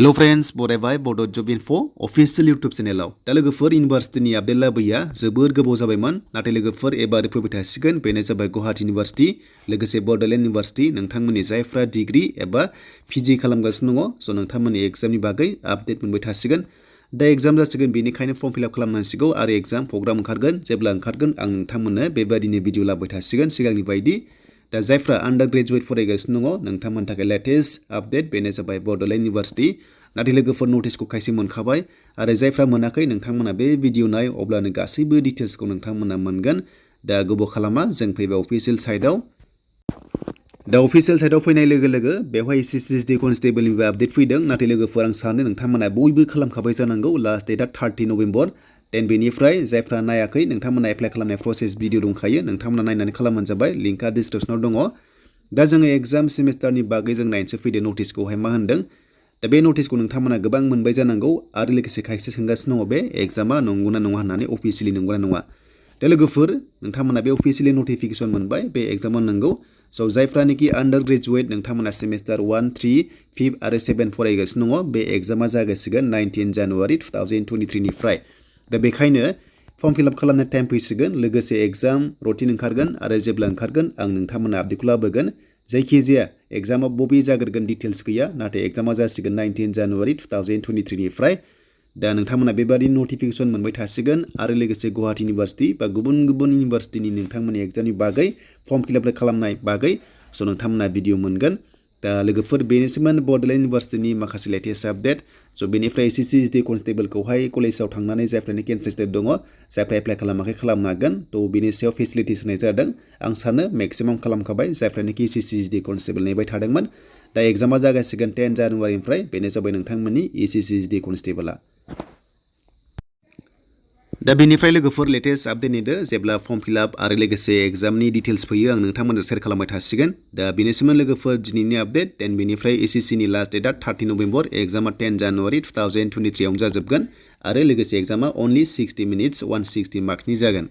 Hello friends, बरायबाय बड' जब info अफिशियेल YouTube चेनेलाव दा लोगोफोर इउनिभार्सिटिनि आपडेट लाबोया जोबोर गोबाव जाबायमोन नाथाय लोगोफोर एबार फैबाय थासिगोन बेनो जाबाय गुवाहाटी इउनिभार्सिटी लोगोसे बड'लेण्ड इउनिभार्सिटी नोंथांमोननि जायफ्रा डिग्री एबा पिजि खालामगासिनो दङ स' नोंथांमोननि एग्जामनि बागै आपडेट मोनबाय थासिगोन दा एग्जाम जासिगोन बेनिखायनो फर्म फिलआप खालामनांसिगौ आरो एग्जाम प्रग्राम ओंखारगोन जेब्ला ओंखारगोन आं नोंथांमोननो बेबायदिनो भिडिअ लाबोबाय थासिगोन सिगांनि बायदि दा जायफ्रा आन्डार ग्रेजुवेट फरायगासिनो दङ नोंथांमोननि थाखाय लेटेस्ट आपडेट बेनो जाबाय बड'लेण्ड इउनिभार्सिटी नाथाय लोगोफोर नटिसखौ खायसे मोनखाबाय आरो जायफ्रा मोनाखै नोंथांमोना बे भिडिअ नाय अब्लानो गासैबो डिटेल्सखौ नोंथांमोना मोनगोन दा गोबाव खालामा जों फैबाय अफिशियेल साइटआव दा अफिशियेल साइटआव फैनाय लोगो लोगो बेवहाय एसएससि कनस्टेबलनिबो आपडेट फैदों नाथाय लोगोफोर आं सानो नोंथांमोना बयबो खालामखाबाय जानांगौ लास्ट डेटआ 30 नभेम्बर देन बेनिफ्राय जायफ्रा नायाखै नोंथांमोना एप्लाइ खालामनाय प्रसेस भिडिअ दंखायो नोंथांमोना नायनानै खालामबानो जाबाय लिंकआ डिसक्रिप्शनाव दङ दा जोङो एग्जाम सेमिस्टारनि बागै जों नायनोसो फैदो नटिसखौहाय मा होनदों दा बे नटिसखौ नोंथांमोना गोबां मोनबाय जानांगौ आरो लोगोसे खायसे सोंगासिनो दङ बे एग्जामा नंगौना नङा होननानै अफिशियेलि नंगौना नङा दा लोगोफोर नोंथांमोना बे अफिशियेलि नटिफिकेसन मोनबाय बे एग्जामा नंगौ स' जायफ्रानोखि आन्डार ग्रेजुवेट नोंथांमोना सेमिस्टार 1, 3, 5 आरो 7 फरायगासिनो दङ बे एग्जामा जागासिगोन 19 जानुवारि 2023 निफ्राय दा बेखायनो फर्म फिलआप खालामनो टाइम फैसिगोन लोगोसे एग्जाम रुटिन ओंखारगोन आरो जेब्ला ओंखारगोन आं नोंथांमोना आपडेटखौ लाबोगोन जायखिजाया एग्जामा बबे जागोरगोन डिटेल्स गैया नाथाय एग्जामा जासिगोन 19 जानुवारि 2023 निफ्राय दा नोंथांमोना बेबादि नटिफिकेसन मोनबाय थासिगोन आरो लोगोसे गुवाहाटी इउनिभार्सिटी बा गुबुन गुबुन इउनिभार्सिटीनि नोंथांमोननि एग्जामनि बागै फर्म फिलआप खालामनाय बागै स' नोंथांमोना भिडिअ मोनगोन दा लोगोफोर बेनोसैमोन बड'लेण्ड इउनिभार्सिटीनि माखासे लेटेस्ट आपडेट स' बेनिफ्राय एसएससि कनस्टेबलखौहाय कलेजाव थांनानै जायफ्रानोखि इन्टारेस्टेड दङ जायफ्रा एप्लाइ खालामाखै खालामनो हागोन थ' बेनि सायाव फेसिलिटिस होनाय जादों आं सानो मेक्सिमाम खालामखाबाय जायफ्रानोखि एसएससि कनस्टेबल नेबाय थादोंमोन दा एग्जामा जागासिगोन 10 जानुवारिनिफ्राय बेनो जाबाय नोंथांमोननि एसएससि कनस्टेबला दा बेनिफ्राय लोगोफोर लेटेस्ट आपडेट नेदो जेब्ला फर्म फिलआप आरो लोगोसे एग्जामनि डिटेल्स फैयो आं नोंथांमोनजों शेयार खालामबाय थासिगोन दा बेनोसैमोन लोगोफोर दिनैनि आपडेट देन बेनिफ्राय एसएससिनि लास्ट डेटआ 30 नभेम्बर एग्जामा 10 जानुवारि 2023 आवनो जाजोबगोन आरो लोगोसे एग्जामा अनलि 60 मिनिट्स 160 मार्क्सनि जागोन